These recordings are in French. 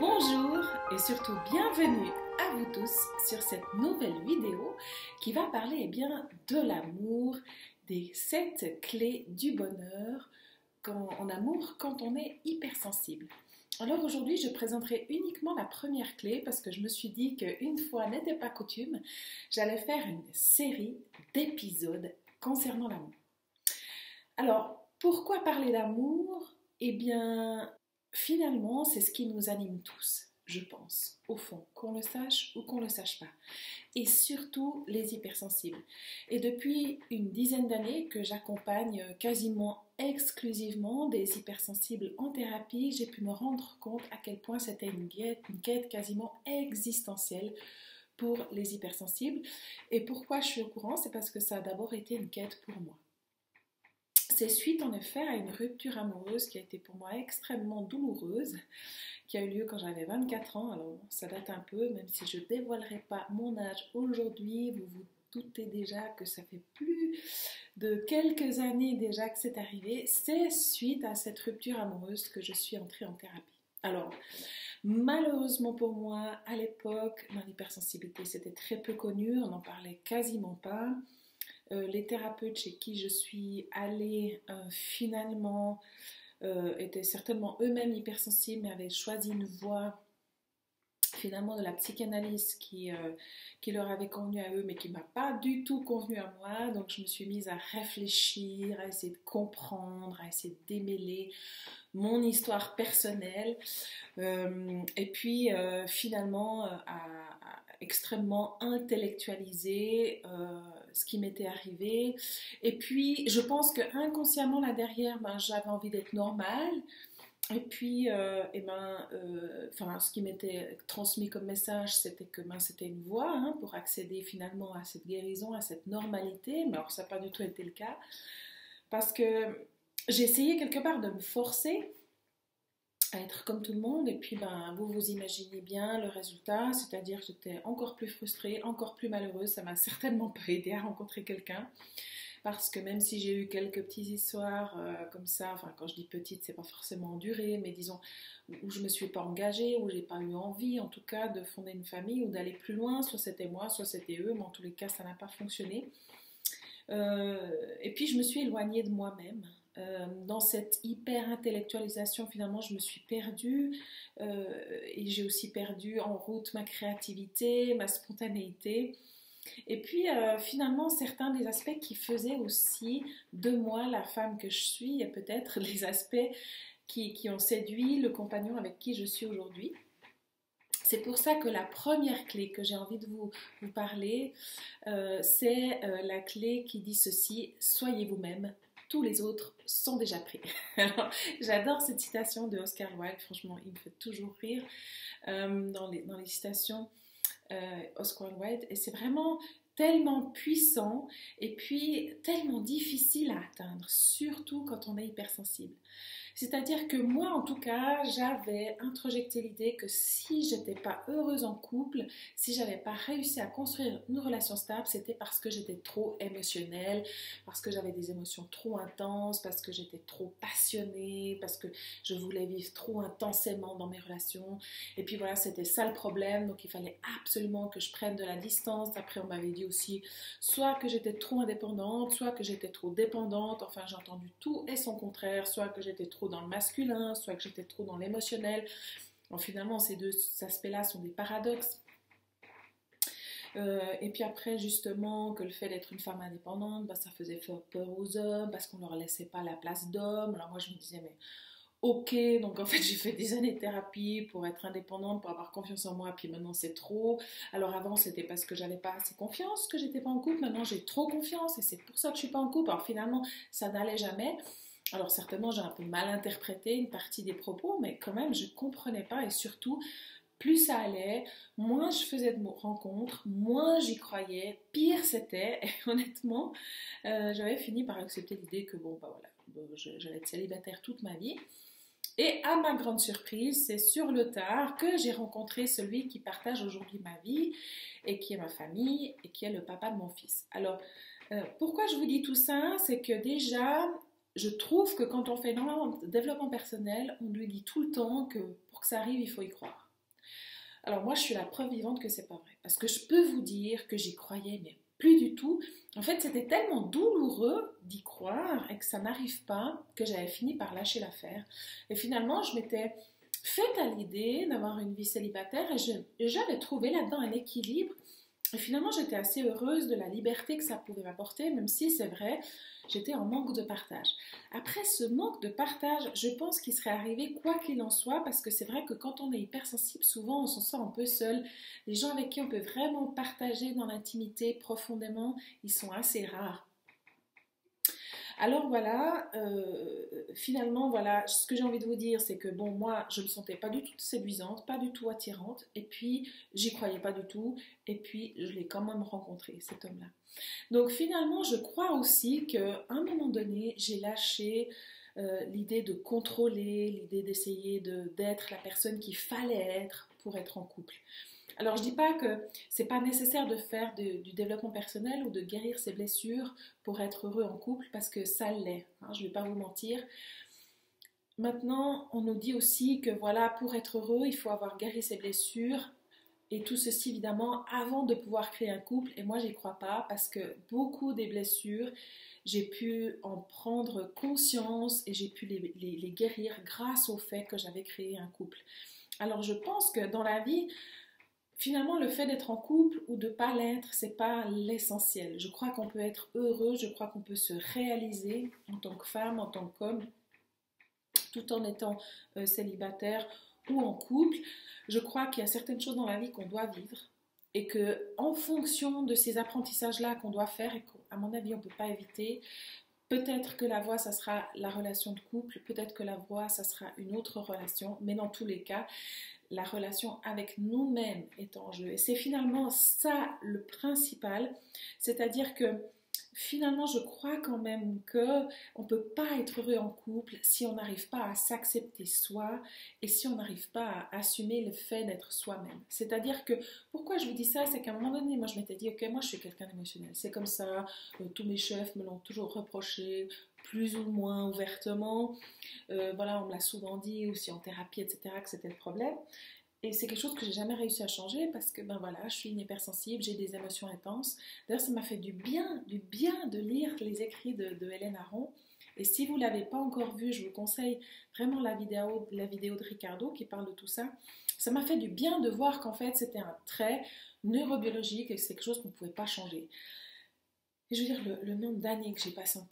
Bonjour et surtout bienvenue à vous tous sur cette nouvelle vidéo qui va parler de l'amour, des 7 clés du bonheur en amour quand on est hypersensible. Alors aujourd'hui je présenterai uniquement la première clé parce que je me suis dit qu'une fois n'était pas coutume, j'allais faire une série d'épisodes concernant l'amour. Alors pourquoi parler d'amour? Finalement, c'est ce qui nous anime tous, je pense, au fond, qu'on le sache ou qu'on ne le sache pas. Et surtout les hypersensibles. Et depuis une dizaine d'années que j'accompagne quasiment exclusivement des hypersensibles en thérapie, j'ai pu me rendre compte à quel point c'était une quête quasiment existentielle pour les hypersensibles. Et pourquoi je suis au courant? C'est parce que ça a d'abord été une quête pour moi. C'est suite en effet à une rupture amoureuse qui a été pour moi extrêmement douloureuse, qui a eu lieu quand j'avais 24 ans, alors ça date un peu, même si je ne dévoilerai pas mon âge aujourd'hui, vous vous doutez déjà que ça fait plus de quelques années déjà que c'est arrivé, c'est suite à cette rupture amoureuse que je suis entrée en thérapie. Alors, malheureusement pour moi, à l'époque, l'hypersensibilité c'était très peu connu, on n'en parlait quasiment pas. Les thérapeutes chez qui je suis allée finalement étaient certainement eux-mêmes hypersensibles mais avaient choisi une voie finalement de la psychanalyse qui leur avait convenu à eux mais qui ne m'a pas du tout convenu à moi. Donc je me suis mise à réfléchir, à essayer de comprendre, à essayer de démêler mon histoire personnelle et puis finalement à extrêmement intellectualiser ce qui m'était arrivé. Et puis, je pense que inconsciemment là derrière, j'avais envie d'être normale. Et puis, ce qui m'était transmis comme message, c'était que c'était une voie pour accéder finalement à cette guérison, à cette normalité. Mais alors, ça n'a pas du tout été le cas. Parce que j'ai essayé quelque part de me forcer à être comme tout le monde, et puis vous imaginez bien le résultat, c'est-à-dire que j'étais encore plus frustrée, encore plus malheureuse. Ça m'a certainement pas aidé à rencontrer quelqu'un, parce que même si j'ai eu quelques petites histoires comme ça, enfin quand je dis petites, c'est pas forcément duré, mais disons où je me suis pas engagée, où j'ai pas eu envie en tout cas de fonder une famille ou d'aller plus loin, soit c'était moi, soit c'était eux, mais en tous les cas ça n'a pas fonctionné. Et puis je me suis éloignée de moi-même. Dans cette hyper-intellectualisation, finalement, je me suis perdue et j'ai aussi perdu en route ma créativité, ma spontanéité. Et puis, finalement, certains des aspects qui faisaient aussi de moi la femme que je suis et peut-être les aspects qui ont séduit le compagnon avec qui je suis aujourd'hui. C'est pour ça que la première clé que j'ai envie de vous parler, c'est la clé qui dit ceci: soyez vous-même, tous les autres sont déjà pris. Alors, j'adore cette citation de Oscar Wilde, franchement, il me fait toujours rire dans les citations Oscar Wilde, et c'est vraiment tellement puissant et puis tellement difficile à atteindre, surtout quand on est hypersensible. C'est-à-dire que moi, en tout cas, j'avais introjecté l'idée que si j'étais pas heureuse en couple, si j'avais pas réussi à construire une relation stable, c'était parce que j'étais trop émotionnelle, parce que j'avais des émotions trop intenses, parce que j'étais trop passionnée, parce que je voulais vivre trop intensément dans mes relations. Et puis voilà, c'était ça le problème. Donc il fallait absolument que je prenne de la distance. Après, on m'avait dit aussi soit que j'étais trop indépendante, soit que j'étais trop dépendante. Enfin, j'ai entendu tout et son contraire, soit que j'étais trop dans le masculin, soit que j'étais trop dans l'émotionnel. Bon, finalement, ces deux aspects-là sont des paradoxes. Et puis après, justement, que le fait d'être une femme indépendante, ça faisait peur aux hommes parce qu'on ne leur laissait pas la place d'homme. Alors moi, je me disais, mais ok, donc en fait j'ai fait des années de thérapie pour être indépendante, pour avoir confiance en moi, puis maintenant c'est trop. Alors avant c'était parce que j'avais pas assez confiance que j'étais pas en couple, maintenant j'ai trop confiance et c'est pour ça que je suis pas en couple. Alors finalement ça n'allait jamais. Alors certainement j'ai un peu mal interprété une partie des propos, mais quand même je comprenais pas, et surtout plus ça allait, moins je faisais de rencontres, moins j'y croyais, pire c'était. Et honnêtement j'avais fini par accepter l'idée que j'allais être célibataire toute ma vie. Et à ma grande surprise, c'est sur le tard que j'ai rencontré celui qui partage aujourd'hui ma vie et qui est ma famille et qui est le papa de mon fils. Alors, pourquoi je vous dis tout ça? C'est que déjà, je trouve que quand on fait énormément de développement personnel, on lui dit tout le temps que pour que ça arrive, il faut y croire. Alors moi, je suis la preuve vivante que c'est pas vrai. Parce que je peux vous dire que j'y croyais, mais plus du tout. En fait, c'était tellement douloureux d'y croire et que ça n'arrive pas que j'avais fini par lâcher l'affaire. Et finalement, je m'étais faite à l'idée d'avoir une vie célibataire et j'avais trouvé là-dedans un équilibre. Et finalement, j'étais assez heureuse de la liberté que ça pouvait m'apporter, même si c'est vrai, j'étais en manque de partage. Après ce manque de partage, je pense qu'il serait arrivé quoi qu'il en soit, parce que c'est vrai que quand on est hypersensible, souvent on s'en sent un peu seul. Les gens avec qui on peut vraiment partager dans l'intimité profondément, ils sont assez rares. Alors voilà, finalement, voilà, ce que j'ai envie de vous dire, c'est que bon, moi, je ne me sentais pas du tout séduisante, pas du tout attirante, et puis j'y croyais pas du tout, et puis je l'ai quand même rencontré, cet homme-là. Donc finalement, je crois aussi qu'à un moment donné, j'ai lâché l'idée de contrôler, l'idée d'essayer d'être la personne qu'il fallait être pour être en couple. Alors je dis pas que c'est pas nécessaire de faire du développement personnel ou de guérir ses blessures pour être heureux en couple, parce que ça l'est, hein, je vais pas vous mentir. Maintenant, on nous dit aussi que voilà, pour être heureux, il faut avoir guéri ses blessures, et tout ceci évidemment avant de pouvoir créer un couple. Et moi j'y crois pas, parce que beaucoup des blessures, j'ai pu en prendre conscience et j'ai pu les guérir grâce au fait que j'avais créé un couple. Alors je pense que dans la vie, finalement, le fait d'être en couple ou de ne pas l'être, c'est pas l'essentiel. Je crois qu'on peut être heureux, je crois qu'on peut se réaliser en tant que femme, en tant qu'homme, tout en étant célibataire ou en couple. Je crois qu'il y a certaines choses dans la vie qu'on doit vivre et que, en fonction de ces apprentissages-là qu'on doit faire et qu'à mon avis on ne peut pas éviter, peut-être que la voie, ça sera la relation de couple, peut-être que la voie, ça sera une autre relation, mais dans tous les cas, la relation avec nous-mêmes est en jeu. Et c'est finalement ça le principal, c'est-à-dire que finalement, je crois quand même qu'on ne peut pas être heureux en couple si on n'arrive pas à s'accepter soi et si on n'arrive pas à assumer le fait d'être soi-même. C'est-à-dire que, pourquoi je vous dis ça, c'est qu'à un moment donné, moi je m'étais dit, ok, moi je suis quelqu'un d'émotionnel, c'est comme ça, tous mes chefs me l'ont toujours reproché, plus ou moins ouvertement, voilà, on me l'a souvent dit aussi en thérapie, etc., que c'était le problème. Et c'est quelque chose que j'ai jamais réussi à changer, parce que ben voilà, je suis une hypersensible, j'ai des émotions intenses. D'ailleurs, ça m'a fait du bien de lire les écrits de Hélène Aron. Et si vous ne l'avez pas encore vu, je vous conseille vraiment la vidéo de Ricardo qui parle de tout ça. Ça m'a fait du bien de voir qu'en fait c'était un trait neurobiologique et que c'est quelque chose qu'on ne pouvait pas changer. Et je veux dire, le nombre d'années que j'ai passé en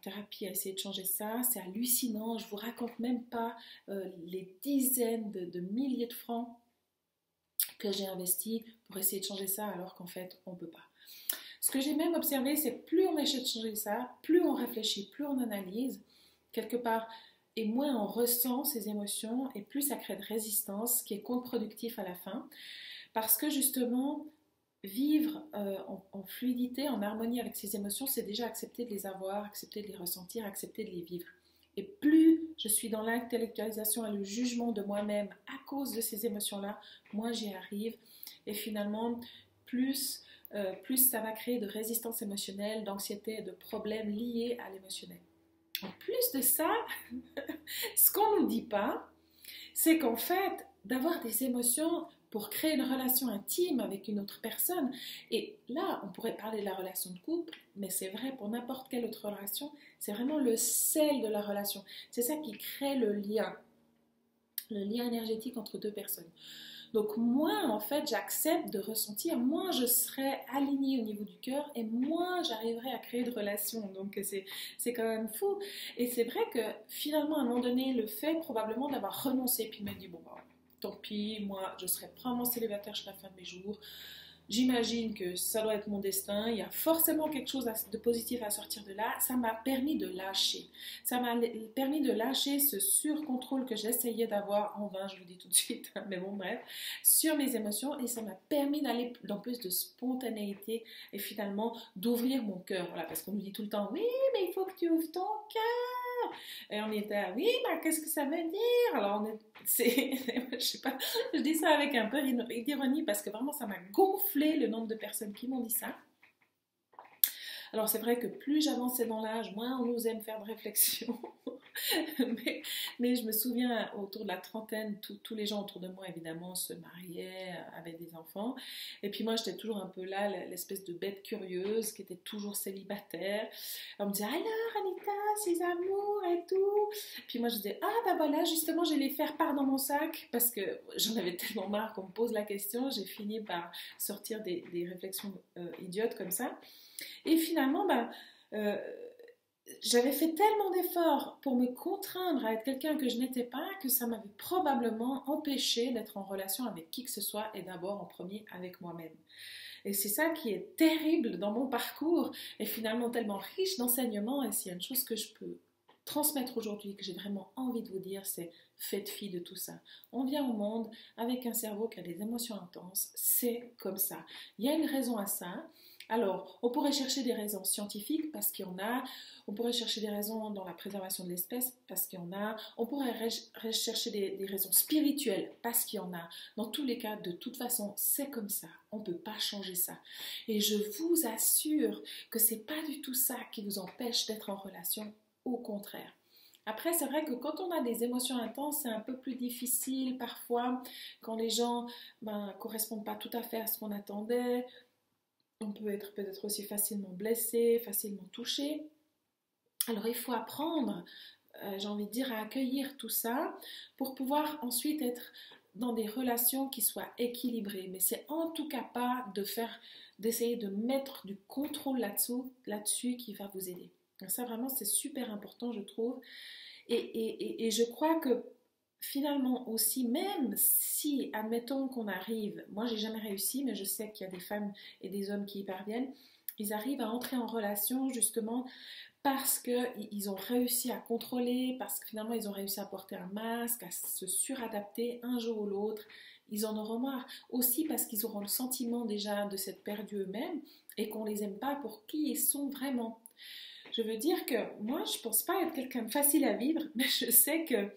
thérapie à essayer de changer ça, c'est hallucinant. Je ne vous raconte même pas les dizaines de milliers de francs que j'ai investis pour essayer de changer ça, alors qu'en fait, on ne peut pas. Ce que j'ai même observé, c'est que plus on essaie de changer ça, plus on réfléchit, plus on analyse, quelque part, et moins on ressent ces émotions, et plus ça crée de résistance, qui est contre-productif à la fin. Parce que justement, vivre en fluidité, en harmonie avec ses émotions, c'est déjà accepter de les avoir, accepter de les ressentir, accepter de les vivre. Et plus je suis dans l'intellectualisation et le jugement de moi-même à cause de ces émotions-là, moins j'y arrive. Et finalement, plus ça va créer de résistance émotionnelle, d'anxiété et de problèmes liés à l'émotionnel. En plus de ça, ce qu'on ne nous dit pas, c'est qu'en fait, d'avoir des émotions pour créer une relation intime avec une autre personne, et là, on pourrait parler de la relation de couple, mais c'est vrai pour n'importe quelle autre relation, c'est vraiment le sel de la relation. C'est ça qui crée le lien énergétique entre deux personnes. Donc moins, en fait, j'accepte de ressentir, moins je serai alignée au niveau du cœur et moins j'arriverai à créer de relations. Donc c'est quand même fou. Et c'est vrai que finalement, à un moment donné, le fait probablement d'avoir renoncé, puis me dit, bon, bah, tant pis, moi, je serai probablement célibataire jusqu'à la fin de mes jours. J'imagine que ça doit être mon destin, il y a forcément quelque chose de positif à sortir de là. Ça m'a permis de lâcher. Ça m'a permis de lâcher ce surcontrôle que j'essayais d'avoir en vain, je vous dis tout de suite, mais bon bref, sur mes émotions, et ça m'a permis d'aller dans plus de spontanéité et finalement d'ouvrir mon cœur. Voilà, parce qu'on nous dit tout le temps, oui, mais il faut que tu ouvres ton cœur. Et on était, oui, mais qu'est-ce que ça veut dire? Alors, je sais pas, je dis ça avec un peu d'ironie parce que vraiment, ça m'a gonflé le nombre de personnes qui m'ont dit ça. Alors c'est vrai que plus j'avançais dans l'âge, moins on osait me faire de réflexion. mais je me souviens, autour de la trentaine, tous les gens autour de moi, évidemment, se mariaient, avaient des enfants. Et puis moi, j'étais toujours un peu là, l'espèce de bête curieuse qui était toujours célibataire. On me disait, alors Anita, ses amours et tout. Puis moi, je disais, ah ben voilà, justement, je vais les faire part dans mon sac. Parce que j'en avais tellement marre qu'on me pose la question. J'ai fini par sortir des réflexions idiotes comme ça. Et finalement, euh, j'avais fait tellement d'efforts pour me contraindre à être quelqu'un que je n'étais pas que ça m'avait probablement empêché d'être en relation avec qui que ce soit et d'abord en premier avec moi-même. Et c'est ça qui est terrible dans mon parcours et finalement tellement riche d'enseignements. Et s'il y a une chose que je peux transmettre aujourd'hui, que j'ai vraiment envie de vous dire, c'est faites fi de tout ça. On vient au monde avec un cerveau qui a des émotions intenses, c'est comme ça. Il y a une raison à ça. Alors, on pourrait chercher des raisons scientifiques parce qu'il y en a, on pourrait chercher des raisons dans la préservation de l'espèce parce qu'il y en a, on pourrait chercher des raisons spirituelles parce qu'il y en a. Dans tous les cas, de toute façon, c'est comme ça, on ne peut pas changer ça. Et je vous assure que ce n'est pas du tout ça qui vous empêche d'être en relation, au contraire. Après, c'est vrai que quand on a des émotions intenses, c'est un peu plus difficile parfois, quand les gens ne correspondent pas tout à fait à ce qu'on attendait. On peut être peut-être aussi facilement blessé, facilement touché. Alors il faut apprendre, j'ai envie de dire, à accueillir tout ça pour pouvoir ensuite être dans des relations qui soient équilibrées. Mais c'est en tout cas pas d'essayer de mettre du contrôle là-dessus qui va vous aider. Donc ça vraiment c'est super important je trouve. Et je crois que finalement aussi, même si, admettons qu'on arrive, moi j'ai jamais réussi, mais je sais qu'il y a des femmes et des hommes qui y parviennent, ils arrivent à entrer en relation justement parce qu'ils ont réussi à contrôler, parce que finalement ils ont réussi à porter un masque, à se suradapter un jour ou l'autre. Ils en auront marre. Aussi parce qu'ils auront le sentiment déjà de s'être perdus eux-mêmes et qu'on les aime pas pour qui ils sont vraiment. Je veux dire que moi je pense pas être quelqu'un de facile à vivre, mais je sais que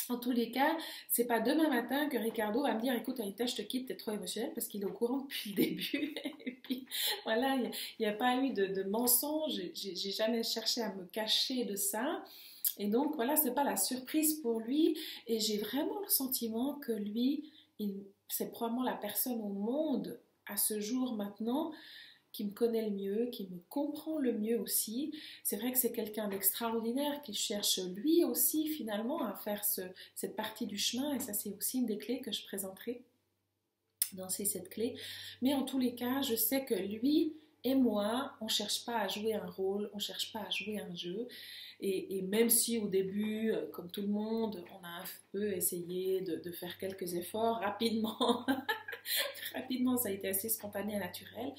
en tous les cas, c'est pas demain matin que Ricardo va me dire écoute Anita, je te quitte, t'es trop émotionnelle parce qu'il est au courant depuis le début. Et puis voilà, il n'y a pas eu de mensonge, j'ai jamais cherché à me cacher de ça. Et donc voilà, c'est pas la surprise pour lui. Et j'ai vraiment le sentiment que lui, c'est probablement la personne au monde à ce jour maintenant qui me connaît le mieux, qui me comprend le mieux aussi. C'est vrai que c'est quelqu'un d'extraordinaire qui cherche lui aussi finalement à faire cette partie du chemin et ça c'est aussi une des clés que je présenterai dans ces 7 clés. Mais en tous les cas, je sais que lui et moi, on ne cherche pas à jouer un rôle, on ne cherche pas à jouer un jeu. Et même si au début, comme tout le monde, on a un peu essayé de faire quelques efforts rapidement, rapidement ça a été assez spontané et naturel.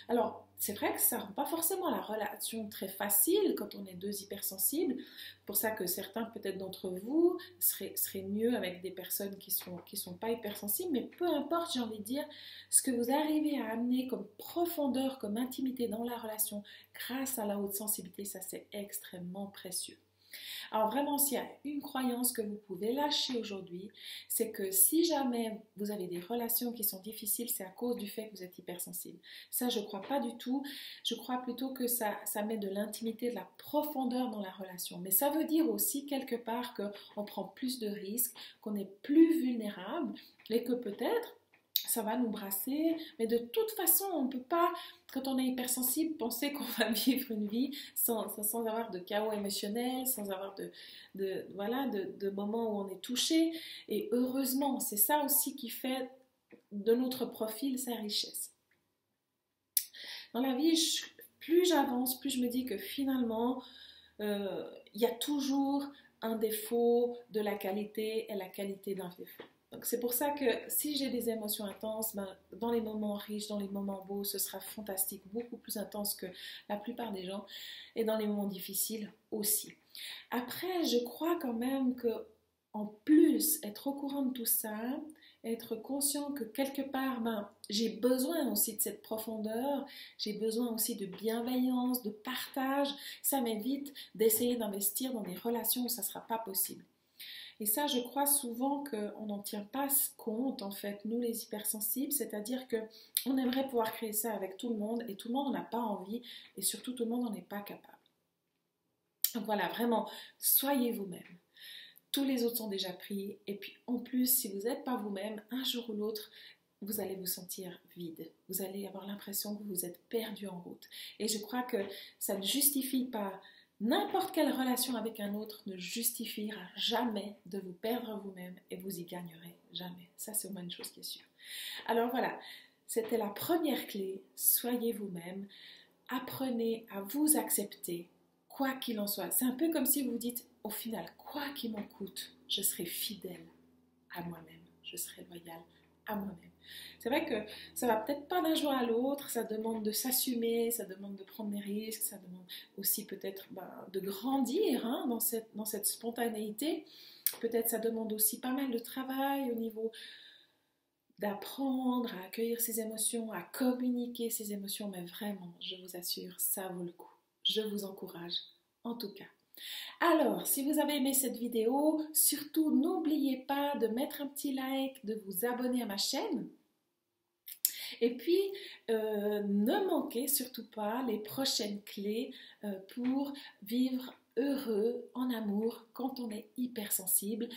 Alors c'est vrai que ça ne rend pas forcément la relation très facile quand on est deux hypersensibles. C'est pour ça que certains peut-être d'entre vous seraient mieux avec des personnes qui sont pas hypersensibles, mais peu importe, j'ai envie de dire, ce que vous arrivez à amener comme profondeur, comme intimité dans la relation grâce à la haute sensibilité, ça c'est extrêmement précieux. Alors vraiment, s'il y a une croyance que vous pouvez lâcher aujourd'hui, c'est que si jamais vous avez des relations qui sont difficiles, c'est à cause du fait que vous êtes hypersensible. Ça, je ne crois pas du tout. Je crois plutôt que ça met de l'intimité, de la profondeur dans la relation. Mais ça veut dire aussi quelque part qu'on prend plus de risques, qu'on est plus vulnérable et que peut-être ça va nous brasser, mais de toute façon, on ne peut pas, quand on est hypersensible, penser qu'on va vivre une vie sans avoir de chaos émotionnel, sans avoir de moments où on est touché. Et heureusement, c'est ça aussi qui fait de notre profil sa richesse. Dans la vie, plus j'avance, plus je me dis que finalement, il y a toujours un défaut de la qualité et la qualité d'un défaut. Donc c'est pour ça que si j'ai des émotions intenses, dans les moments riches, dans les moments beaux, ce sera fantastique, beaucoup plus intense que la plupart des gens, et dans les moments difficiles aussi. Après, je crois quand même que en plus, être au courant de tout ça, être conscient que quelque part, j'ai besoin aussi de cette profondeur, j'ai besoin aussi de bienveillance, de partage, ça m'évite d'essayer d'investir dans des relations où ça ne sera pas possible. Et ça, je crois souvent qu'on n'en tient pas compte, en fait, nous les hypersensibles, c'est-à-dire qu'on aimerait pouvoir créer ça avec tout le monde et tout le monde n'en a pas envie et surtout tout le monde n'en est pas capable. Donc voilà, vraiment, soyez vous-même. Tous les autres sont déjà pris et puis en plus, si vous n'êtes pas vous-même, un jour ou l'autre, vous allez vous sentir vide. Vous allez avoir l'impression que vous êtes perdu en route. Et je crois que ça ne justifie pas, n'importe quelle relation avec un autre ne justifiera jamais de vous perdre vous-même et vous y gagnerez jamais. Ça, c'est au moins une chose qui est sûre. Alors voilà, c'était la première clé. Soyez vous-même. Apprenez à vous accepter, quoi qu'il en soit. C'est un peu comme si vous vous dites, au final, quoi qu'il m'en coûte, je serai fidèle à moi-même. Je serai loyale à moi-même. C'est vrai que ça va peut-être pas d'un jour à l'autre, ça demande de s'assumer, ça demande de prendre des risques, ça demande aussi peut-être de grandir dans cette spontanéité. Peut-être ça demande aussi pas mal de travail au niveau d'apprendre à accueillir ses émotions, à communiquer ses émotions, mais vraiment, je vous assure, ça vaut le coup. Je vous encourage, en tout cas. Alors, si vous avez aimé cette vidéo, surtout n'oubliez pas de mettre un petit like, de vous abonner à ma chaîne. Et puis, ne manquez surtout pas les prochaines clés pour vivre heureux en amour quand on est hypersensible.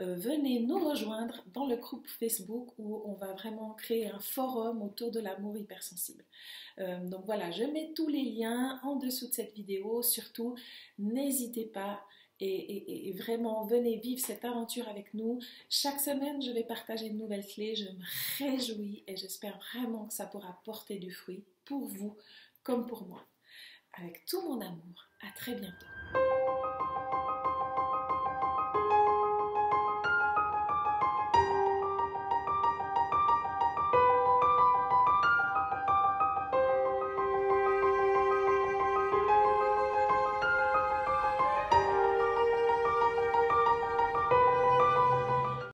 Venez nous rejoindre dans le groupe Facebook où on va vraiment créer un forum autour de l'amour hypersensible. Donc voilà, je mets tous les liens en dessous de cette vidéo. Surtout, n'hésitez pas et vraiment venez vivre cette aventure avec nous. Chaque semaine, je vais partager une nouvelle clé. Je me réjouis et j'espère vraiment que ça pourra porter du fruit pour vous comme pour moi. Avec tout mon amour. À très bientôt.